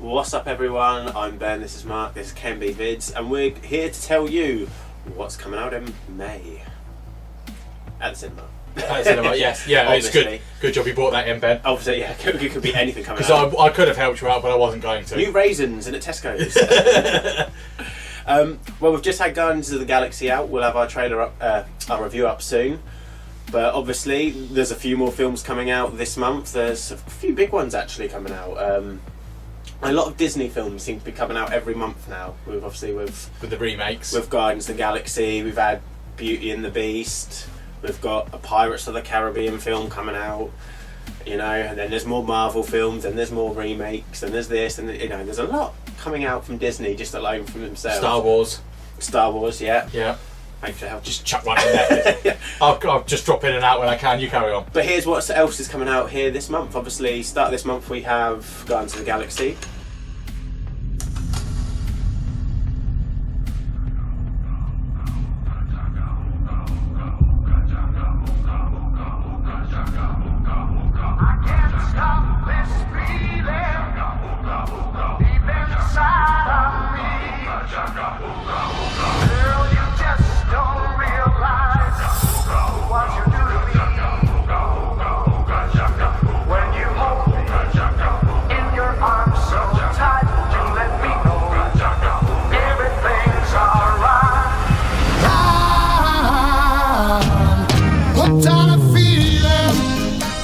What's up everyone, I'm Ben, this is Mark, this is KMB Vids, and we're here to tell you what's coming out in May. At the cinema. At the cinema, yes. Yeah, it's good. Good job you brought that in, Ben. Obviously, yeah, it could be anything coming out. Because I could have helped you out, but I wasn't going to. New raisins in at Tesco's. Well, we've just had Guardians of the Galaxy out. We'll have our trailer up, our review up soon. But obviously, there's a few more films coming out this month. There's a few big ones actually coming out. A lot of Disney films seem to be coming out every month now. With the remakes. With Guardians of the Galaxy, we've had Beauty and the Beast. We've got a Pirates of the Caribbean film coming out. You know, and then there's more Marvel films, and there's more remakes, and there's this, and you know, there's a lot coming out from Disney just alone from themselves. Star Wars, yeah. Yeah. Thanks for help. Just chuck right in there. Yeah. I'll just drop in and out when I can. You carry on. But here's what else is coming out here this month. Obviously, start this month we have Guardians of the Galaxy.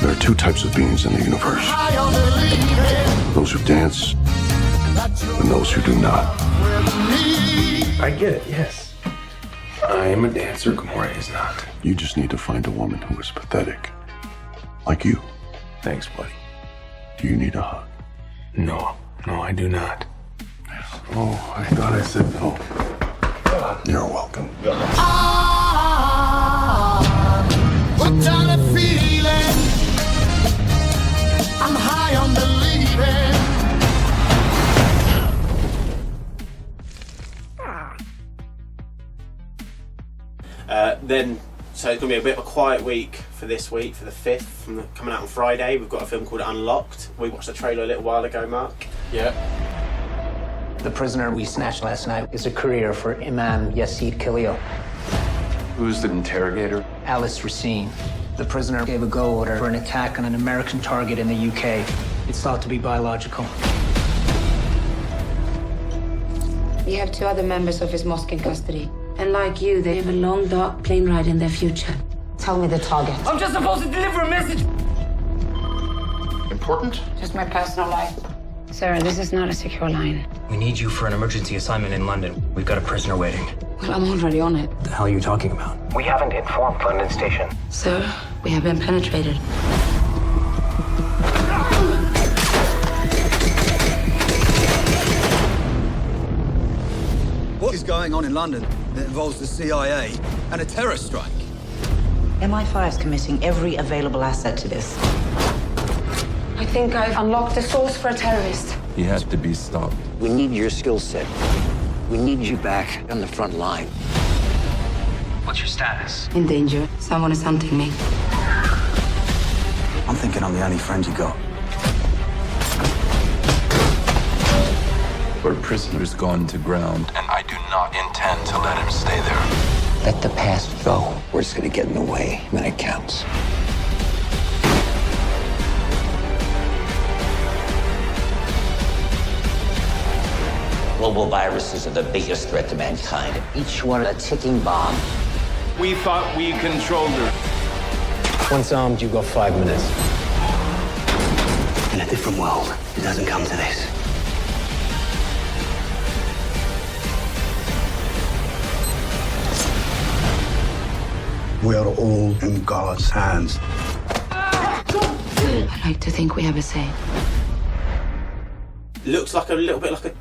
There are two types of beings in the universe. Those who dance and those who do not. I get it, yes. I am a dancer, Gamora is not. You just need to find a woman who is pathetic. Like you. Thanks, buddy. Do you need a hug? No, I do not. Oh, I thought I said no. You're welcome. What kind of feeling? I'm high on believing. So it's going to be a bit of a quiet week for this week, for the 5th, coming out on Friday. We've got a film called Unlocked. We watched the trailer a little while ago, Mark. Yeah. The prisoner we snatched last night is a courier for Imam Yassid Khalil. Who's the interrogator? Alice Racine. The prisoner gave a go order for an attack on an American target in the UK. It's thought to be biological. We have 2 other members of his mosque in custody. And like you, they have a long, dark plane ride in their future. Tell me the target. I'm just supposed to deliver a message. Important? Just my personal life. Sarah, this is not a secure line. We need you for an emergency assignment in London. We've got a prisoner waiting. Well, I'm already on it. What the hell are you talking about? We haven't informed London Station. Sir, we have been penetrated. What is going on in London that involves the CIA and a terror strike? MI5 is committing every available asset to this. I think I've unlocked the source for a terrorist. He has to be stopped. We need your skill set. We need you back on the front line. What's your status? In danger. Someone is hunting me. I'm thinking I'm the only friend you got. Our prisoner's gone to ground, and I do not intend to let him stay there. Let the past go. We're just gonna get in the way when it counts. Global viruses are the biggest threat to mankind. Each one a ticking bomb. We thought we controlled her. Once armed, you've got 5 minutes. In a different world, it doesn't come to this. We are all in God's hands. I like to think we have a say. Looks like a little bit like a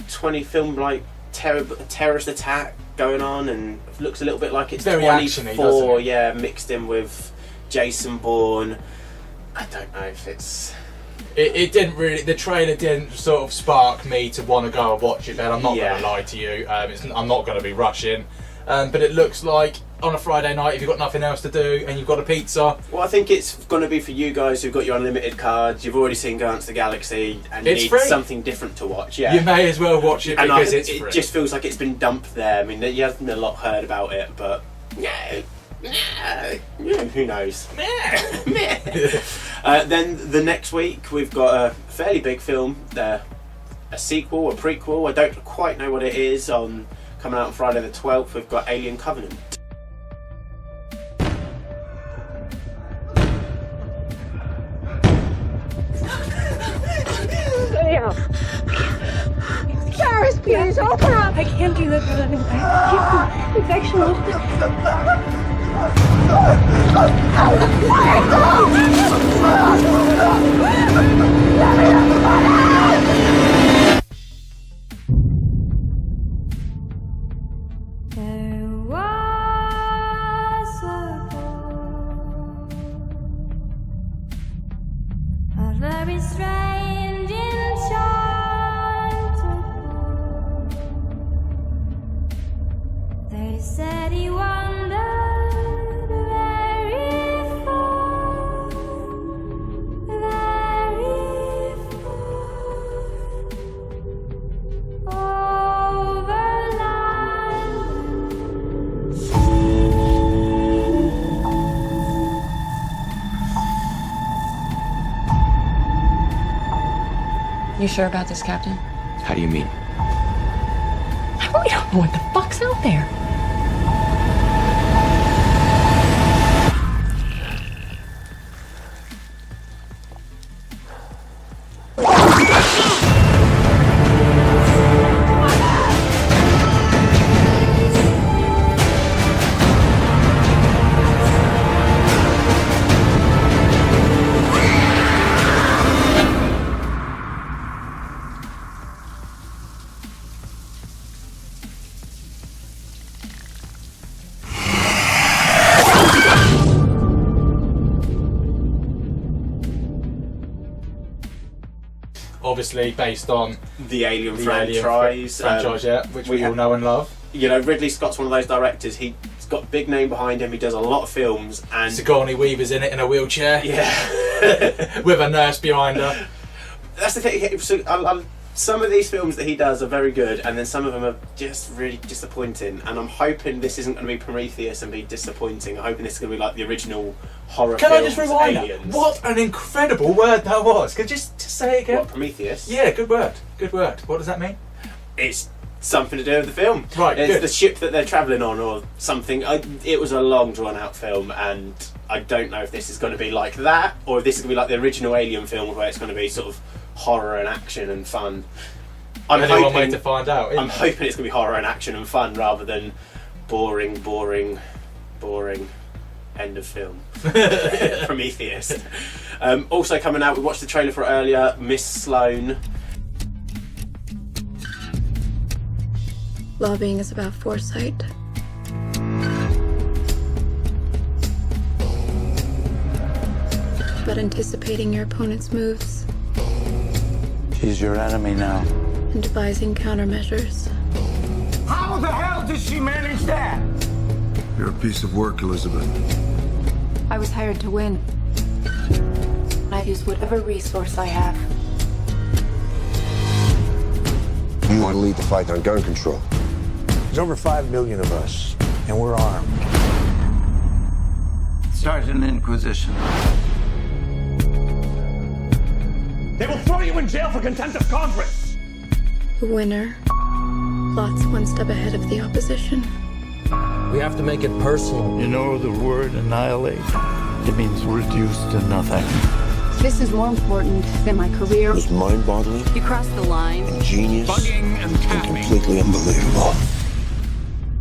20 film like terrorist attack going on, and looks a little bit like it's very 24, actiony, doesn't it? Yeah, mixed in with Jason Bourne. I don't know if it's... It didn't really. The trailer didn't sort of spark me to want to go and watch it. Ben, I'm not Yeah. going to lie to you. I'm not going to be rushing. but it looks like on a Friday night, if you've got nothing else to do and you've got a pizza. Well, I think it's going to be for you guys who've got your unlimited cards. You've already seen Guardians of the Galaxy, and you It's need free. something different to watch. Yeah, You may as well watch it because it's it free. just feels like it's been dumped there. I mean, you haven't a lot heard about it, but who knows? Then the next week we've got a fairly big film, a sequel, a prequel. I don't quite know what it is. Coming out on Friday the 12th, we've got Alien Covenant. Paris, please, open up! I can't do that, but infection. There was a boy, a very strange, enchanted boy. They said he wandered very far, very far, over land and sea. You sure about this, Captain? How do you mean? We don't know what the fuck's out there. Obviously based on the Alien the franchise, yeah, which we all know and love. You know, Ridley Scott's one of those directors. He's got a big name behind him. He does a lot of films, and Sigourney Weaver's in it in a wheelchair. Yeah, with a nurse behind her. That's the thing. So, some of these films that he does are very good, and then some of them are just really disappointing. And I'm hoping this isn't going to be Prometheus and be disappointing. I'm hoping this is going to be like the original horror. Can films, I just rewind Aliens. that? What an incredible word that was. Could you just say it again? What, Prometheus? Yeah, good word. Good word. What does that mean? It's something to do with the film. Right, it's good. the ship that they're travelling on or something. It was a long drawn out film, and I don't know if this is going to be like that or if this is going to be like the original Alien film where it's going to be sort of horror and action and fun. Only one way to find out. I'm hoping it's going to be horror and action and fun rather than boring end of film. Prometheus. Also coming out, we watched the trailer for it earlier, Miss Sloane. Lobbying is about foresight. About anticipating your opponent's moves She's your enemy now. and devising countermeasures. How the hell did she manage that? You're a piece of work, Elizabeth. I was hired to win. I use whatever resource I have. You want to lead the fight on gun control. There's over 5 million of us, and we're armed. Start an inquisition. They will throw you in jail for contempt of Congress. The winner plots one step ahead of the opposition. We have to make it personal. You know the word annihilate? It means reduce to nothing. This is more important than my career. It was mind-boggling, You crossed the line. ingenious, Bugging and and tapping. completely unbelievable.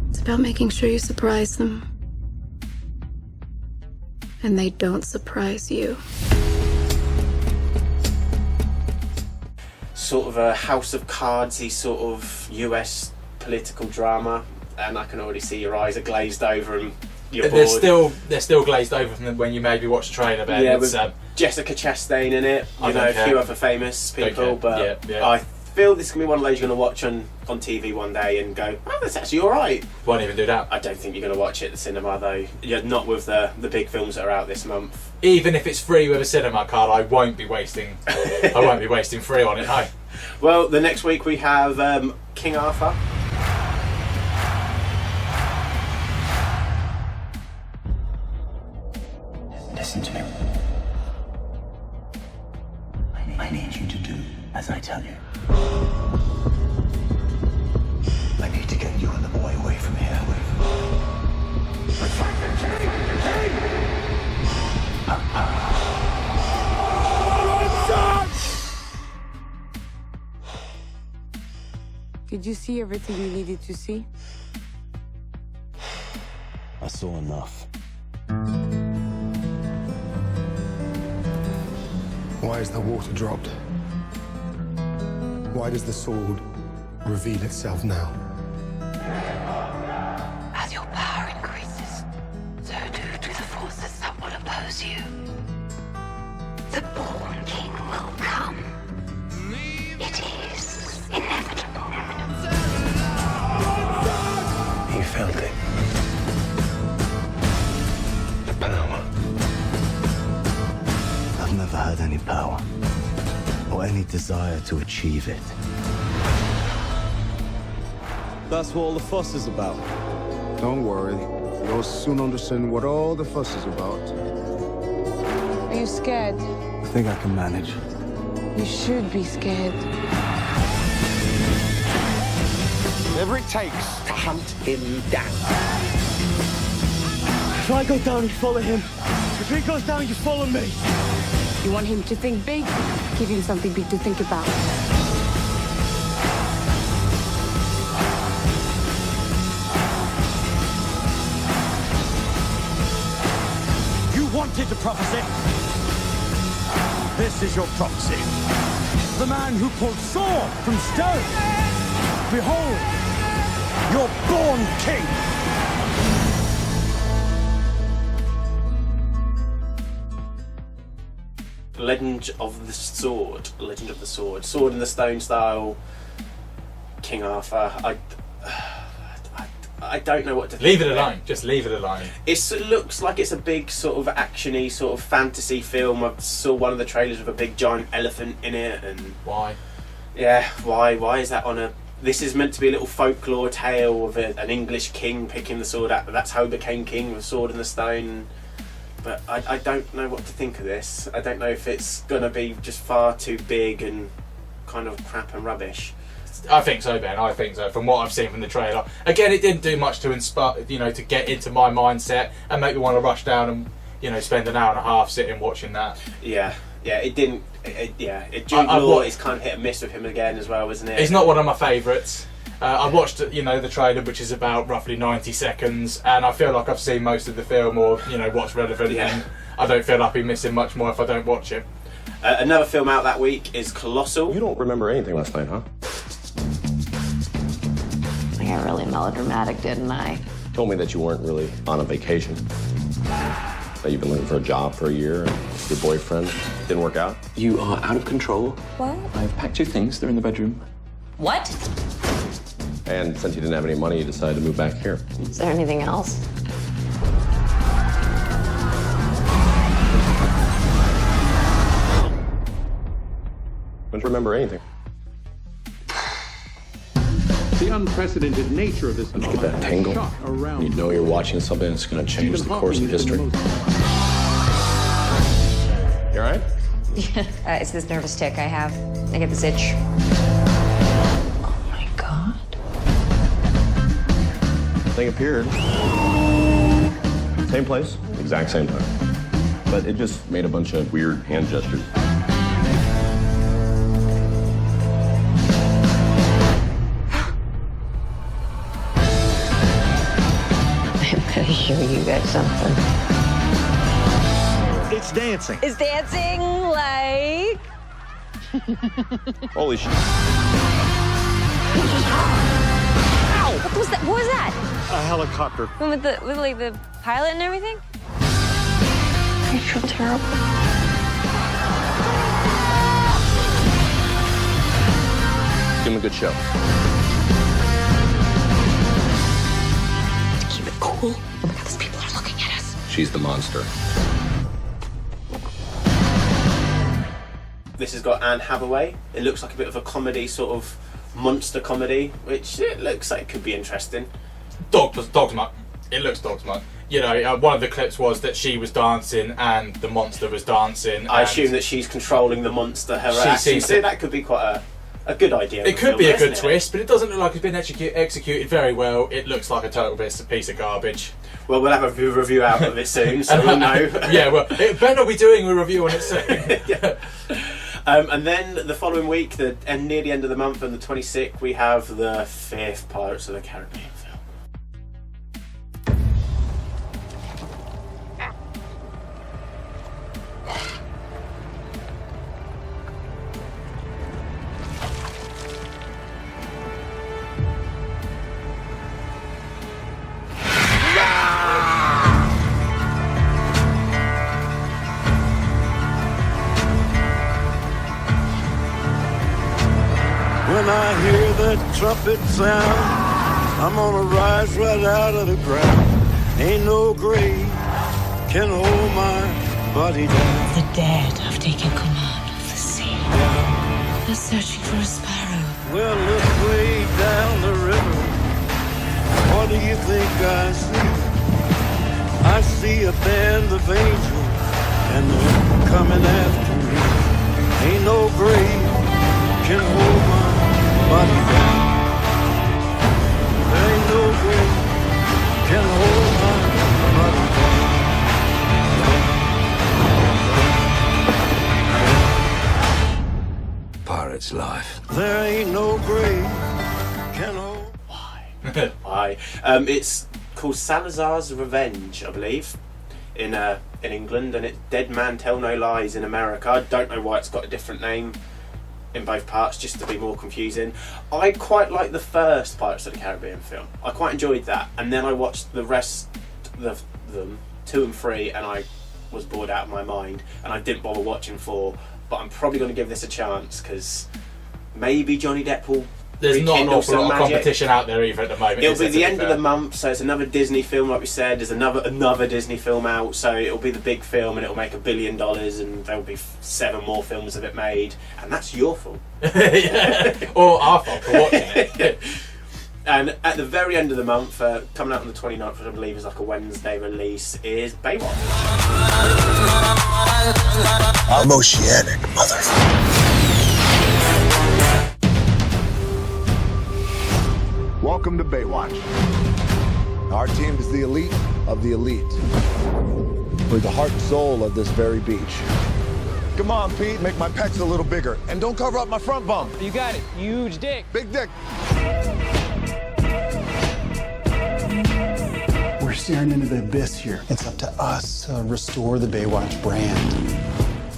It's about making sure you surprise them. And they don't surprise you. Sort of a House of Cards-y sort of US political drama, and I can already see your eyes are glazed over and you're bored. They're still glazed over from when you maybe watch the trailer, Ben. Yeah, it's, with Jessica Chastain in it, I you know, don't a few care. other famous Don't people, care. but Yeah. I feel this can be one of those you're going to watch on TV one day and go, oh, that's actually all right. Won't even do that. I don't think you're going to watch it at the cinema though. Yeah, not with the big films that are out this month. Even if it's free with a cinema card, I won't be wasting free on it. No. Well, the next week we have King Arthur. Listen to me. I need you to do as I tell you. I need to get you and the boy away from here. Did you see everything you needed to see? I saw enough. Why is the water dropped? Why does the sword reveal itself now? As your power increases, so do the forces that will oppose you. The born king will come. It is inevitable. You felt it. The power. I've never had any power or any desire to achieve it. That's what all the fuss is about. Don't worry. You'll soon understand what all the fuss is about. Are you scared? I think I can manage. You should be scared. Whatever it takes to hunt him down. If I go down, you follow him. If he goes down, you follow me. You want him to think big? Give him something big to think about. You wanted the prophecy. This is your prophecy. The man who pulled sword from stone. Behold, your born king. Legend of the Sword. Sword in the Stone style. King Arthur. I don't know what to think. Leave it alone. Just leave it alone. It looks like it's a big sort of actiony sort of fantasy film. I saw one of the trailers with a big giant elephant in it, and why? Yeah, why? Why is that on a? This is meant to be a little folklore tale of an English king picking the sword up. That's how he became king, with Sword in the Stone. But I don't know what to think of this. I don't know if it's gonna be just far too big and kind of crap and rubbish. I think so, Ben. I think so. From what I've seen from the trailer, again, it didn't do much to inspire, to get into my mindset and make me want to rush down and, spend an hour and a half sitting watching that. Yeah, it didn't. Jude Law is kind of hit and miss with him again as well, isn't it? It's not one of my favourites. I watched, the trailer, which is about roughly 90 seconds, and I feel like I've seen most of the film or, what's relevant. Yeah. And I don't feel I'll be missing much more if I don't watch it. Another film out that week is Colossal. You don't remember anything last night, huh? I got really melodramatic, didn't I? Told me that you weren't really on a vacation. That you've been looking for a job for a year and your boyfriend didn't work out. You are out of control. What? I've packed your things. They're in the bedroom. What? And since you didn't have any money, you decided to move back here. Is there anything else? Don't remember anything. The unprecedented nature of this Get that tingle. You know you're watching something that's going to change the course of history. You all right? It's this nervous tick I have. I get this itch. Oh my God. Thing appeared. Same place, exact same time. But it just made a bunch of weird hand gestures. I'm gonna show you guys something. It's dancing. Is dancing like... Holy shit. Ow! What was that? What was that? A helicopter. With the pilot and everything? I feel terrible. Give him a good show. Keep it cool. Oh my god, these people are looking at us. She's the monster. This has got Anne Hathaway. It looks like a bit of a comedy, sort of monster comedy, which it looks like it could be interesting. Dogma. It looks Dogma. You know, one of the clips was that she was dancing and the monster was dancing. I assume that she's controlling the monster. Her actions. So that could be quite a good idea. It could be a good twist, but it doesn't look like it's been executed very well. It looks like a total piece of garbage. Well, we'll have a review out of it soon, so we'll know. Yeah, well, it better not be doing a review on it soon. Yeah. And then the following week, near the end of the month, on the 26th, we have the 5th Pirates of the Caribbean film. When I hear that trumpet sound, I'm gonna rise right out of the ground. Ain't no grave can hold my body down. The dead have taken command of the sea. They're searching for a sparrow. Well, look way down the river. What do you think I see? I see a band of angels, and they're coming after me. Ain't no grave can hold my body down. There ain't no grave can hold my body down. Pirate's life. There ain't no grave can hold. Why? It's called Salazar's Revenge, I believe, in England, and it's Dead Man Tell No Lies in America. I don't know why it's got a different name in both parts, just to be more confusing. I quite like the first Pirates of the Caribbean film. I quite enjoyed that, and then I watched the rest of them, 2 and 3, and I was bored out of my mind, and I didn't bother watching 4. But I'm probably going to give this a chance, because maybe Johnny Depp will. There's not an rekindle awful some lot of magic. competition out there either at the moment. It'll is be there, the to end of fair? the month, so it's another Disney film, like we said. There's another Disney film out, so it'll be the big film, and it'll make $1 billion, and there'll be 7 more films of it made, and that's your fault. Yeah. Or our fault for watching it. And at the very end of the month, coming out on the 29th, which I believe is like a Wednesday release, is Baywatch. I'm Oceanic, motherfucker. Welcome to Baywatch. Our team is the elite of the elite. We're the heart and soul of this very beach. Come on, Pete, make my pecs a little bigger. And don't cover up my front bump. You got it. Huge dick. Big dick. We're staring into the abyss here. It's up to us to restore the Baywatch brand.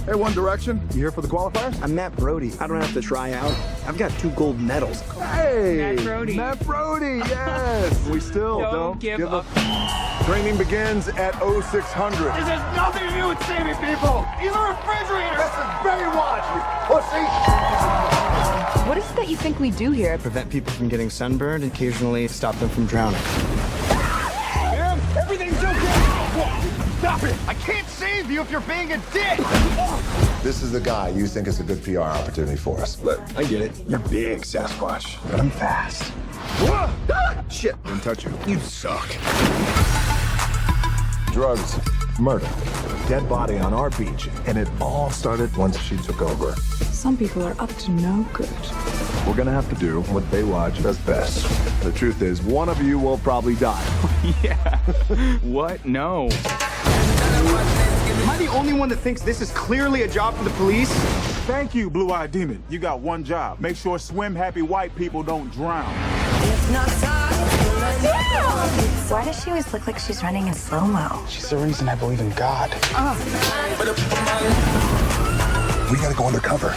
Hey, One Direction, you here for the qualifiers? I'm Matt Brody. I don't have to try out. I've got 2 gold medals. Hey! Matt Brody. Matt Brody, yes! We still don't give up. Training begins at 0600. This has nothing to do with saving people. These are refrigerators. This is Baywatch, you pussy. What is it that you think we do here? Prevent people from getting sunburned and occasionally stop them from drowning. Man, everything's okay. Stop it! I can't save you if you're being a dick! This is the guy you think is a good PR opportunity for us. But I get it. You're big, Sasquatch. But I'm fast. Shit. Didn't touch you. You suck. Drugs, murder, dead body on our beach. And it all started once she took over. Some people are up to no good. We're gonna have to do what Baywatch does best. The truth is, one of you will probably die. Yeah. What? No. Am I the only one that thinks this is clearly a job for the police? Thank you, Blue-Eyed Demon. You got one job. Make sure swim-happy white people don't drown. Why does she always look like she's running in slow-mo? She's the reason I believe in God. We gotta go undercover.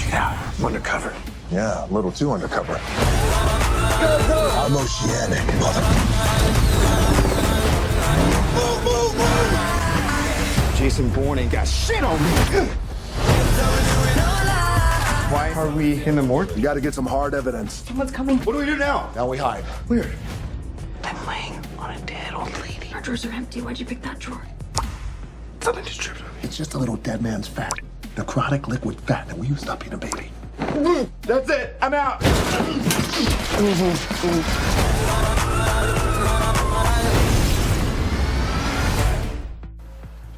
Yeah, undercover. Yeah, a little too undercover. I'm Oceanic, Jason Bourne ain't got shit on me. Are we in the morgue? You gotta get some hard evidence. Someone's coming. What do we do now? Now we hide. Weird. I'm laying on a dead old lady. Our drawers are empty. Why'd you pick that drawer? Something just tripped on me. It's just a little dead man's fat. Necrotic liquid fat that we used up in a baby. That's it. I'm out.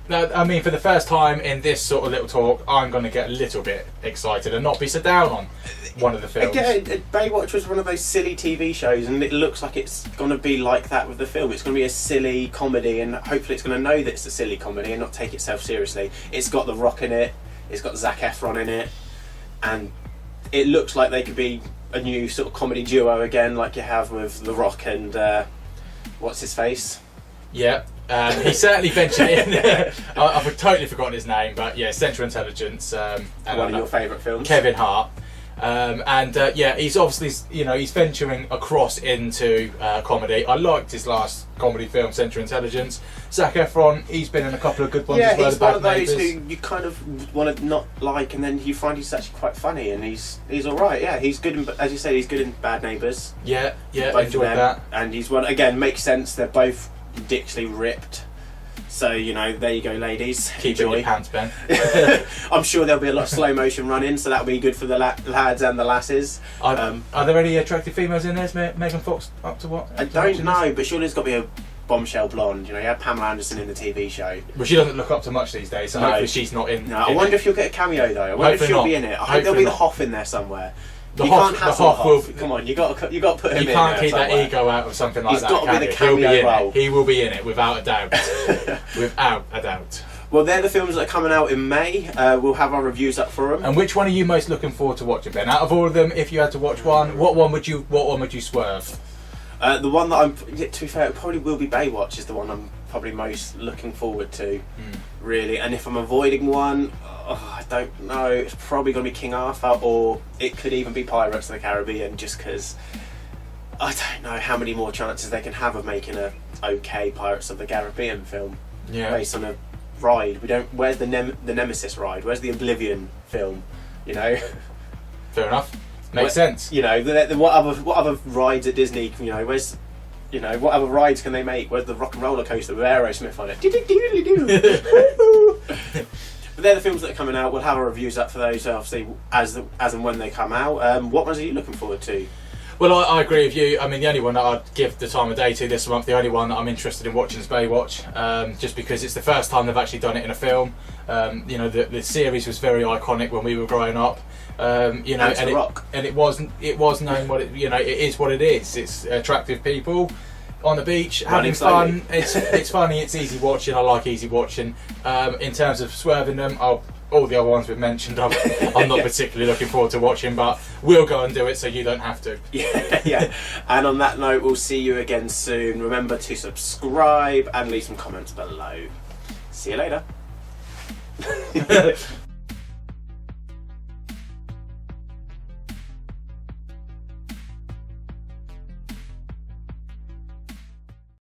Now, I mean, for the first time in this sort of little talk, I'm going to get a little bit excited and not be so down on one of the films. Again, Baywatch was one of those silly TV shows, and it looks like it's going to be like that with the film. It's going to be a silly comedy, and hopefully it's going to know that it's a silly comedy and not take itself seriously. It's got The Rock in it, it's got Zac Efron in it, and it looks like they could be a new sort of comedy duo again, like you have with The Rock and what's his face? Yeah. He certainly ventured in. I've totally forgotten his name, but yeah, Central Intelligence. One of your favourite films. Kevin Hart. Yeah, he's obviously, he's venturing across into comedy. I liked his last comedy film, Central Intelligence. Zac Efron, he's been in a couple of good ones as well. He's one of those who you kind of want to not like, and then you find he's actually quite funny, and he's all right. Yeah, he's good in, as you say, he's good in Bad Neighbours. Yeah, both enjoyed that. And he's one again. Makes sense. They're both ridiculously ripped. So, there you go, ladies. Keep in your pants, Ben. I'm sure there'll be a lot of slow motion running, so that'll be good for the lads and the lasses. Are there any attractive females in there? Is Megan Fox up to what? I don't know, but surely there's got to be a bombshell blonde. You had Pamela Anderson in the TV show. Well, she doesn't look up to much these days, so hopefully she's not in. No, I wonder if you'll get a cameo though. I wonder if she'll be in it. I hope there'll be the Hoff in there somewhere. The Hoff will. Come on, you got to put him in. You can't keep that ego out of something like that. He's got to be the cameo role. He will be in it without a doubt. Without a doubt. Well, they're the films that are coming out in May. We'll have our reviews up for them. And which one are you most looking forward to watching, Ben? Out of all of them, if you had to watch one, what one would you swerve? The one that to be fair, it probably will be Baywatch. Is the one I'm probably most looking forward to, really. And if I'm avoiding one, I don't know. It's probably going to be King Arthur, or it could even be Pirates of the Caribbean, just because I don't know how many more chances they can have of making a okay Pirates of the Caribbean film based on a ride. Where's the Nemesis ride? Where's the Oblivion film? Fair enough. Makes sense. What other rides at Disney? Where's what other rides can they make? Where's the Rock and Roller Coaster with Aerosmith on it? But they're the films that are coming out. We'll have our reviews up for those, obviously, as and when they come out. What ones are you looking forward to? Well, I agree with you. I mean, the only one that I'd give the time of day to this month, the only one that I'm interested in watching is Baywatch, just because it's the first time they've actually done it in a film. The series was very iconic when we were growing up. And it was known what it is what it is. It's attractive people on the beach having fun. It's funny. It's easy watching. I like easy watching. In terms of swerving them, all the other ones we've mentioned, I'm not particularly looking forward to watching, but we'll go and do it so you don't have to. Yeah. And on that note, we'll see you again soon. Remember to subscribe and leave some comments below. See you later.